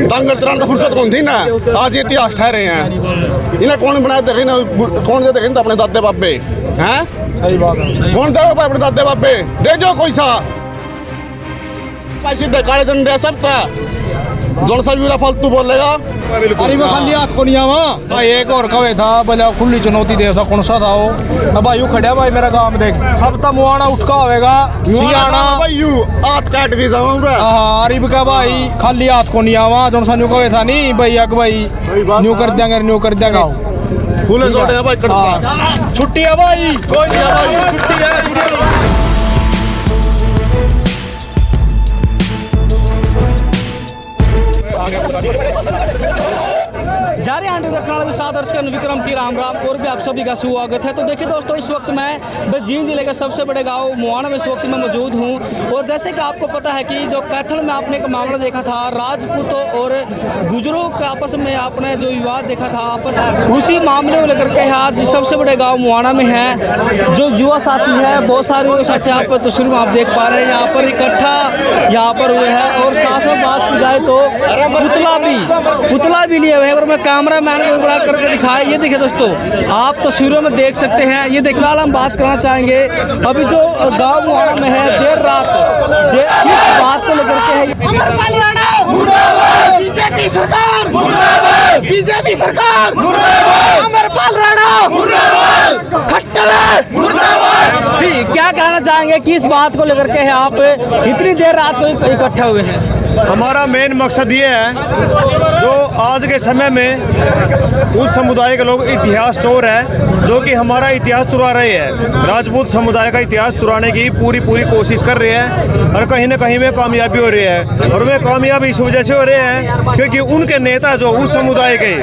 दंगल चलाने तो फुर्सत कौन थी ना, आज ये इतिहास ठहरे हैं। इन्हें कौन बनाया देखे ना, कौन दे देखे अपने दादे बाबे हैं, सही बात है। कौन दे अपने दादे बाबे दे जो कोई सा पैसे काले जन दे सकता जोन सा भी फालतू बोलेगा। अरे मैं खाली हाथ को नहीं आवा भाई, एक और कवे था बोला खुली चुनौती दे था, कौन सा था वो? अब भाई खड़ा भाई मेरा गांव में देख सब तो मुआना उठका होएगा सियाना भाई यू हाथ काट दी जाऊं रे। हां अरीब का भाई खाली हाथ को नहीं आवा, जोन सा न्यू कवे था नहीं भाई अग भाई न्यू कर देंगे फूले जोड़े हैं भाई कटवा छुट्टी है भाई, कोई नहीं है भाई, छुट्टी है। जारी आंटी दक्षिण विषाद दर्शक विक्रम की राम राम और भी आप सभी का स्वागत है। तो देखिए दोस्तों, इस वक्त मैं जींद जिले के सबसे बड़े गांव मुआना में इस वक्त मैं मौजूद हूं और जैसे कि आपको पता है कि जो कैथल में आपने एक मामला देखा था, राजपूतों और गुजरों के आपस में आपने जो विवाद देखा था आपस, उसी मामले को लेकर के आज सबसे बड़े गाँव मुआना में है जो युवा साथी है, बहुत सारे साथी आप तस्वीर में आप देख पा रहे हैं यहाँ पर इकट्ठा यहाँ पर हुए हैं। और साथ में बात की जाए तो पुतला भी लिए हुए हैं और मैं कैमरा मैन को बड़ा करके दिखाया। ये देखिए दोस्तों, आप तस्वीरों में देख सकते हैं। ये देखने वाला हम बात करना चाहेंगे अभी जो गांव मुआना में है, देर रात इस बात को लेकर के है। बीजेपी सरकार, बीजेपी सरकार, अमरपाल राणा ठीक, क्या कहना चाहेंगे कि इस बात को लेकर के है आप इतनी देर रात को इकट्ठा हुए हैं? हमारा मेन मकसद ये है जो आज के समय में उस समुदाय के लोग इतिहास चोर है जो कि हमारा इतिहास चुरा रहे हैं, राजपूत समुदाय का इतिहास चुराने की पूरी कोशिश कर रहे हैं और कहीं ना कहीं में कामयाबी हो रही है। और वे कामयाब इस वजह से हो रहे हैं क्योंकि उनके नेता जो उस समुदाय के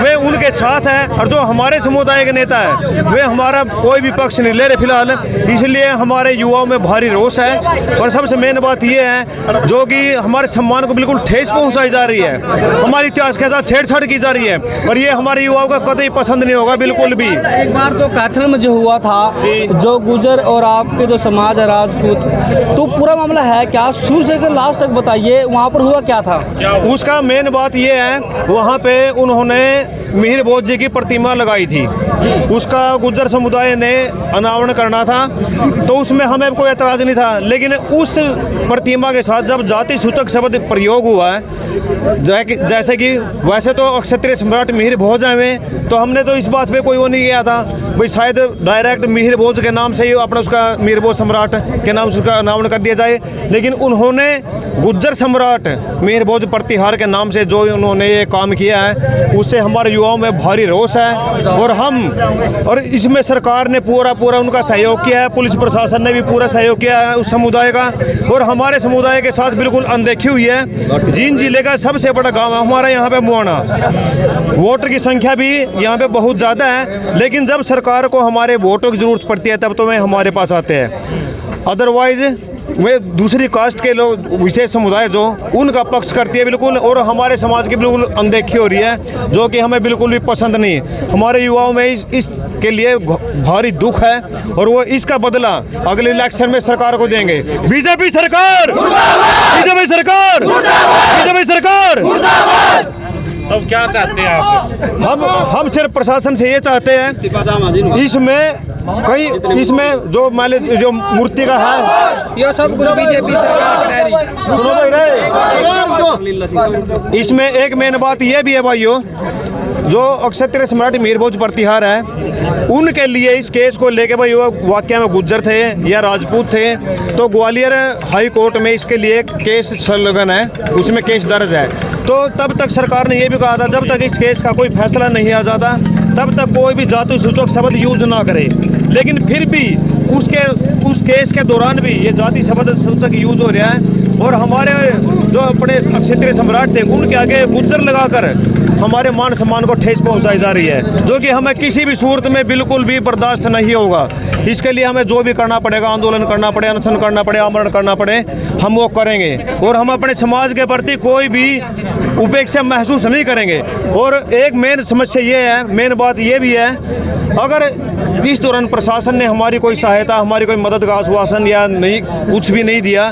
वे उनके साथ हैं और जो हमारे समुदाय के नेता है वे हमारा कोई भी पक्ष नहीं ले रहे फिलहाल। इसलिए हमारे युवाओं में भारी रोष है और सबसे मेन बात ये है जो कि हमारे सम्मान को बिल्कुल ठेस पहुंचाई जा रही है, हमारे इतिहास के साथ छेड़छाड़ की जा रही है और ये हमारे युवाओं का कतई पसंद नहीं होगा बिल्कुल भी। एक बार जो कैथल में जो हुआ था, जो गुजर और आपके जो समाज है राजपूत, तो पूरा मामला है क्या, शुरू से लास्ट तक बताइए, वहाँ पर हुआ क्या था? उसका मेन बात ये है वहाँ पे उन्होंने मिहिर बोध जी की प्रतिमा लगाई थी, उसका गुज्जर समुदाय ने अनावरण करना था तो उसमें हमें कोई एतराज़ नहीं था। लेकिन उस प्रतिमा के साथ जब जाति सूचक शब्द प्रयोग हुआ है जैसे कि वैसे तो क्षत्रिय सम्राट मिहिर भोज हैं तो हमने तो इस बात पे कोई वो नहीं किया था भाई शायद डायरेक्ट मिहिर भोज के नाम से ही अपना उसका मिहिर भोज सम्राट के नाम से उसका अनावरण कर दिया जाए। लेकिन उन्होंने गुज्जर सम्राट मिहिर भोज प्रतिहार के नाम से जो उन्होंने ये काम किया है उससे हमारे युवाओं में भारी रोष है और इसमें सरकार ने पूरा उनका सहयोग किया है, पुलिस प्रशासन ने भी पूरा सहयोग किया है उस समुदाय का और हमारे समुदाय के साथ बिल्कुल अनदेखी हुई है। जींद जिले का सबसे बड़ा गांव है हमारा यहाँ पे मुआना, वोटर की संख्या भी यहाँ पे बहुत ज़्यादा है, लेकिन जब सरकार को हमारे वोटों की ज़रूरत पड़ती है तब तो वे हमारे पास आते हैं। अदरवाइज वे दूसरी कास्ट के लोग विशेष समुदाय जो उनका पक्ष करती है बिल्कुल और हमारे समाज की बिल्कुल अनदेखी हो रही है जो कि हमें बिल्कुल भी पसंद नहीं। हमारे युवाओं में इसके लिए भारी दुख है और वो इसका बदला अगले इलेक्शन में सरकार को देंगे। बीजेपी सरकार, बीजेपी सरकार, बीजेपी सरकार। तो क्या चाहते हैं आप? हम सिर्फ प्रशासन से ये चाहते हैं इसमें जो मूर्ति का है ये सब कुछ बीजेपी सरकार की रही। सुनो भाई, इसमें एक मेन बात ये भी है भाइयों, जो क्षत्रिय सम्राट मिहिर भोज प्रतिहार है उनके लिए इस केस को लेके भाई वो वाकया में गुज्जर थे या राजपूत थे तो ग्वालियर हाई कोर्ट में इसके लिए केस संलग्न है, उसमें केस दर्ज है। तो तब तक सरकार ने ये भी कहा था जब तक इस केस का कोई फैसला नहीं आ जाता तब तक कोई भी जाति सूचक शब्द यूज ना करे। लेकिन फिर भी उस केस के दौरान भी ये जाति शब्द सूचक यूज हो रहा है और हमारे जो अपने क्षत्रिय सम्राट थे उनके आगे गुज्जर लगाकर हमारे मान सम्मान को ठेस पहुंचाई जा रही है जो कि हमें किसी भी सूरत में बिल्कुल भी बर्दाश्त नहीं होगा। इसके लिए हमें जो भी करना पड़ेगा, आंदोलन करना पड़े, अनशन करना पड़े, आमरण करना पड़े, हम वो करेंगे और हम अपने समाज के प्रति कोई भी उपेक्षा महसूस नहीं करेंगे। और एक मेन समस्या ये है, मेन बात ये भी है, अगर इस दौरान प्रशासन ने हमारी कोई सहायता, हमारी कोई मदद का आश्वासन या नहीं, कुछ भी नहीं दिया,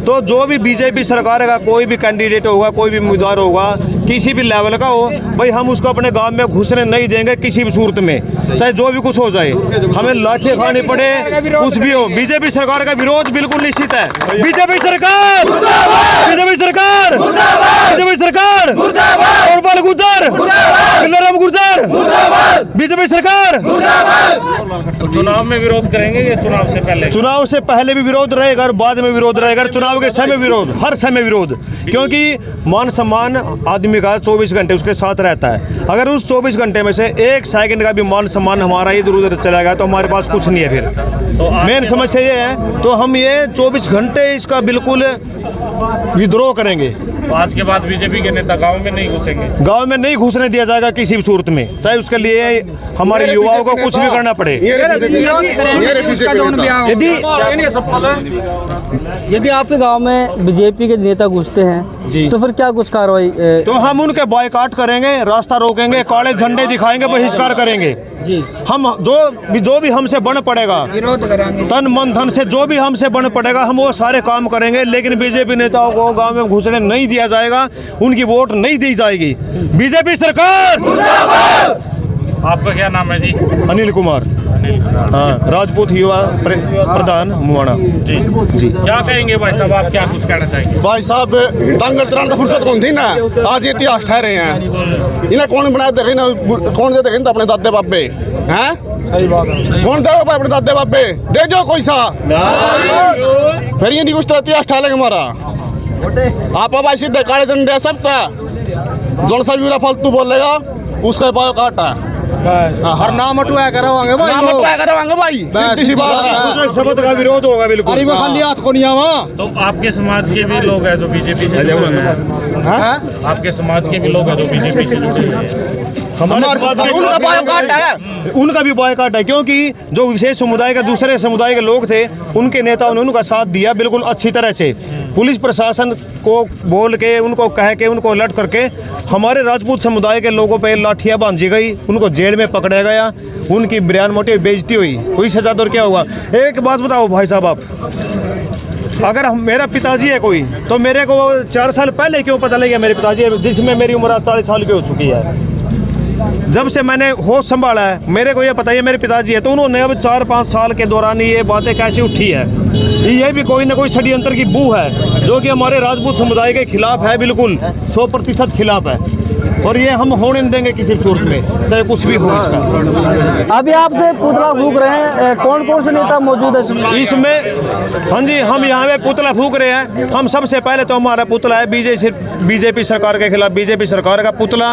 तो जो भी बीजेपी सरकार का कोई भी कैंडिडेट होगा, कोई भी उम्मीदवार होगा, किसी भी लेवल का हो भाई, हम उसको अपने गांव में घुसने नहीं देंगे किसी भी सूरत में, चाहे जो भी कुछ हो जाए, हमें लाठी खानी पड़े, कुछ भी हो। बीजेपी सरकार का विरोध बिल्कुल निश्चित है। बीजेपी सरकार, बीजेपी सरकार, बीजेपी सरकार, और बाल गुर्जर, बिल्लाराम गुर्जर, बीजेपी सरकार। तो चुनाव में विरोध करेंगे या चुनाव से पहले? चुनाव से पहले भी विरोध रहेगा और बाद में विरोध रहेगा, चुनाव के समय विरोध, हर समय विरोध, क्योंकि मान सम्मान आदमी का 24 घंटे उसके साथ रहता है। अगर उस 24 घंटे में से एक सेकंड का भी मान सम्मान हमारा इधर उधर चला गया तो हमारे पास कुछ नहीं है फिर। तो मेन समस्या ये है, तो हम ये 24 घंटे इसका बिल्कुल विद्रोह करेंगे। तो आज के बाद बीजेपी के नेता गांव में नहीं घुसेंगे? गांव में नहीं घुसने दिया जाएगा किसी भी सूरत में, चाहे उसके लिए हमारे युवाओं को कुछ भी करना पड़े। यदि आपके गांव में बीजेपी के नेता घुसते हैं तो फिर क्या कुछ कार्रवाई? तो हम उनके बॉयकॉट करेंगे, रास्ता रोकेंगे, काले झंडे दिखाएंगे, बहिष्कार करेंगे जी। हम जो भी हमसे बन पड़ेगा, विरोध करेंगे, तन मन धन से जो भी हमसे बन पड़ेगा, हम वो सारे काम करेंगे। लेकिन बीजेपी नेताओं को गांव में घुसने नहीं दिया जाएगा, उनकी वोट नहीं दी जाएगी। बीजेपी सरकार। आपका क्या नाम है जी? अनिल कुमार। हाँ, राजपूत युवा प्रधान मुआना जी जी। क्या कहेंगे भाई साहब, आप क्या कुछ कहना चाहेंगे? भाई साहब दंगल चलाने की फुर्सत कौन थी ना, आज ये इतिहास ठहरे हैं। इन्हें कौन बनाया देखे ना, कौन दे देखे अपने दादे बाबे हैं? सही बात है, कौन दे अपने दादे बाबे दे जो कोई सा फिर ये नहीं कुछ तो इतिहास ठहरेंगे हमारा। आप अब ऐसे काले झंडे दे सकता, जौन सा भी फालतू बोलेगा उसका बायो काट है। हर नाम अटवाया करवाएंगे भाई, नाम अटवाया करवाएंगे भाई, सीधी सी बात है। शब्द का विरोध होगा बिल्कुल। अरे मैं खाली हाथ को नहीं आवा। तो आपके समाज के भी लोग हैं जो बीजेपी से जुड़े हुए हैं? आपके समाज के भी लोग हैं जो बीजेपी से जुड़े हुए हैं? उनका बॉयकॉट है, उनका भी बॉयकॉट है, क्योंकि जो विशेष समुदाय का दूसरे समुदाय के लोग थे, उनके नेताओं ने उनका साथ दिया बिल्कुल अच्छी तरह से। पुलिस प्रशासन को बोल के, उनको कह के, उनको अलर्ट करके हमारे राजपूत समुदाय के लोगों पे लाठियां बांधी गई, उनको जेल में पकड़ा गया, उनकी बयान मोटी बेइज्जती हुई। कोई सजा दौर क्या हुआ? एक बात बताओ भाई साहब, आप अगर मेरा पिताजी है कोई, तो मेरे को 4 साल पहले क्यों पता लग गया मेरे पिताजी है, जिसमें मेरी उम्र 40 साल की हो चुकी है। जब से मैंने होश संभाला है मेरे को ये पता है मेरे पिताजी है, तो उन्होंने अब 4-5 साल के दौरान ये बातें कैसे उठी है, ये भी कोई ना कोई षड्यंत्र की बू है जो कि हमारे राजपूत समुदाय के खिलाफ है, बिल्कुल 100% खिलाफ है। और ये हम होने नहीं देंगे किसी सूरत में, चाहे कुछ भी हो इसका। अभी आप जो पुतला फूंक रहे हैं, कौन कौन से नेता मौजूद है इसमें? हाँ जी, हम यहाँ पे पुतला फूंक रहे हैं। हम सबसे पहले तो हमारा पुतला है बीजेपी सरकार के खिलाफ, बीजेपी सरकार का पुतला।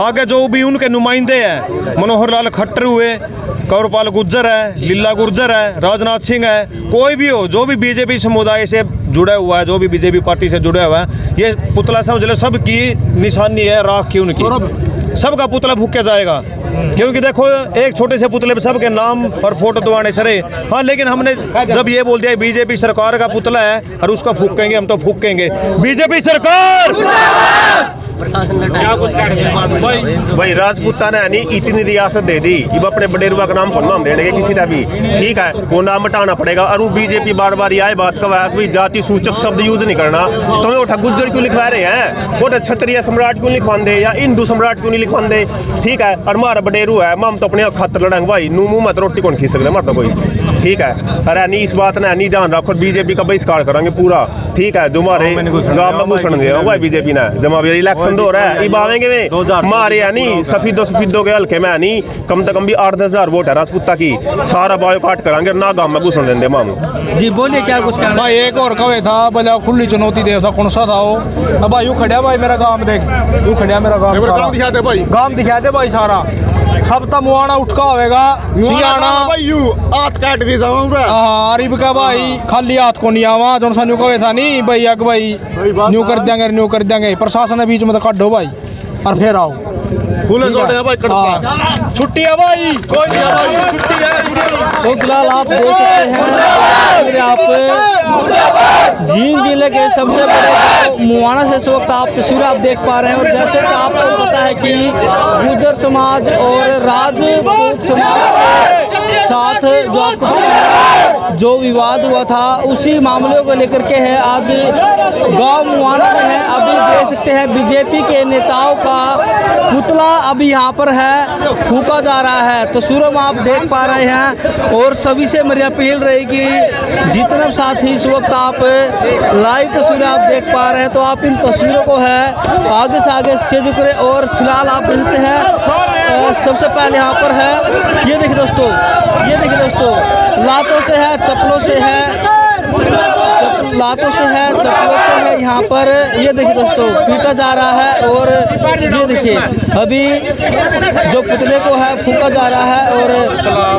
आगे जो भी उनके नुमाइंदे हैं, मनोहर लाल खट्टर हुए, कंवरपाल गुर्जर है, लीला गुर्जर है, राजनाथ सिंह है, कोई भी हो जो भी बीजेपी समुदाय से जुड़ा हुआ है, जो भी बीजेपी पार्टी से जुड़ा हुआ है, ये पुतला समझ लो सबकी निशानी है, राख की उनकी। सबका पुतला फूंका जाएगा, क्योंकि देखो एक छोटे से पुतले पे सबके नाम और फोटो दबाने सरे। हाँ, लेकिन हमने जब ये बोल दिया बीजेपी सरकार का पुतला है और उसका फूकेंगे, हम तो फूकेंगे। बीजेपी सरकार। क्या कुछ कहना? भाई राजपूता ने नहीं इतनी रियासत दे दी, अब अपने बडेरुआ का नाम को नाम देंगे किसी का भी, ठीक है, वो नाम हटाना पड़ेगा। और वो बीजेपी बार बार यह बात कहा कोई जाति सूचक शब्द यूज नहीं करना, तो वो गुज्जर क्यों लिखवा रहे हैं, वो क्षत्रिय सम्राट क्यों लिखवा दे या हिंदू सम्राट क्यों नहीं लिखवा दे, ठीक है। और हमारा बडेरू है, हम तो अपने खातर लड़ेंगे भाई, नू मुँह मत रोटी कौन खी सकते हमारा तो कोई, ठीक है। अरे नहीं, इस बात ने नहीं ध्यान रखो, बीजेपी का बहिष्कार करेंगे पूरा, ठीक है। जो हमारे गाँव में घुसन दे भाई बीजेपी ने, जब अभी इलेक्शन हो रहा है, अब आवेंगे में मारे यानी सफीदों के हल्के में यानी कम से कम भी 8-10 वोट है राजपूता की, सारा बॉयकॉट करांगे ना गांव में घुसन देंगे मामू जी। बोलिए क्या कुछ कहना? भाई एक और कवे था बोला खुली चुनौती दे था, कौन सा था वो? अब भाई यूं खड़ा भाई मेरा गांव देख, यूं खड़ा मेरा गांव सारा, दिखा दे भाई, गांव दिखा दे भाई सारा, सब तो मुआना उठका होएगा, सियाना भाई यू हाथ काट दी जाऊं रे। हां, अरीब का भाई खाली हाथ को नहीं आवा, जोन सा न्यू कवे था नहीं भाई, अक भाई न्यू कर देंगे, न्यू कर देंगे, प्रशासन ने बीच में तो काटो भाई। और फिर आओ। खुले छोड़े हैं भाई कड़पा। छुट्टी है भाई, कोई नहीं है भाई, छुट्टी है। तो फिलहाल आप देख सकते हैं फिर आप जींद जिले के सबसे बड़े गाँव मुआना से इस वक्त आप तस्वीर आप देख पा रहे हैं। और जैसे कि आपको पता है कि गुर्जर समाज और राजपूत समाज के साथ जो आपको पता है जो विवाद हुआ था उसी मामले को लेकर के है आज गांव मुआना में है। अभी देख सकते हैं बीजेपी के नेताओं का पुतला अभी यहाँ पर है, फूका जा रहा है। तस्वीरों में आप देख पा रहे हैं और सभी से मेरी अपील रहेगी जितने साथी इस वक्त आप लाइव तस्वीरें आप देख पा रहे हैं तो आप इन तस्वीरों को है आगे से आगे शेयर करें। और फिलहाल आप देखते हैं सबसे पहले यहाँ पर है ये देखिए दोस्तों, ये देखिए दोस्तों, लातों से है, चप्पलों से है, लातों से है, चप्पलों से है, यहाँ पर ये देखिए दोस्तों पीटा जा रहा है। और ये देखिए अभी जो पुतले को है फूका जा रहा है और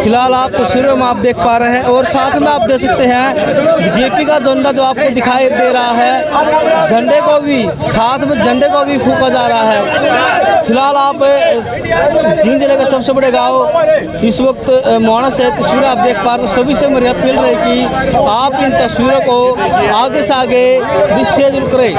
फिलहाल आप तस्वीरों में आप देख पा रहे हैं। और साथ में आप देख सकते हैं बीजेपी का झंडा जो आपको दिखाई दे रहा है, झंडे को भी साथ में झंडे को भी फूका जा रहा है। फिलहाल आप जींद जिले के सबसे बड़े गाँव इस वक्त मुआना से तस्वीरें आप देख पा रहे हैं। सभी से मेरी अपील रहेगी आप इन तस्वीरों को आगे से आगे शेयर करें।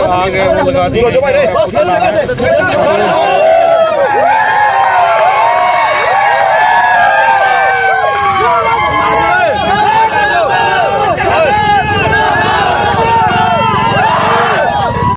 आगे वो लगा दी।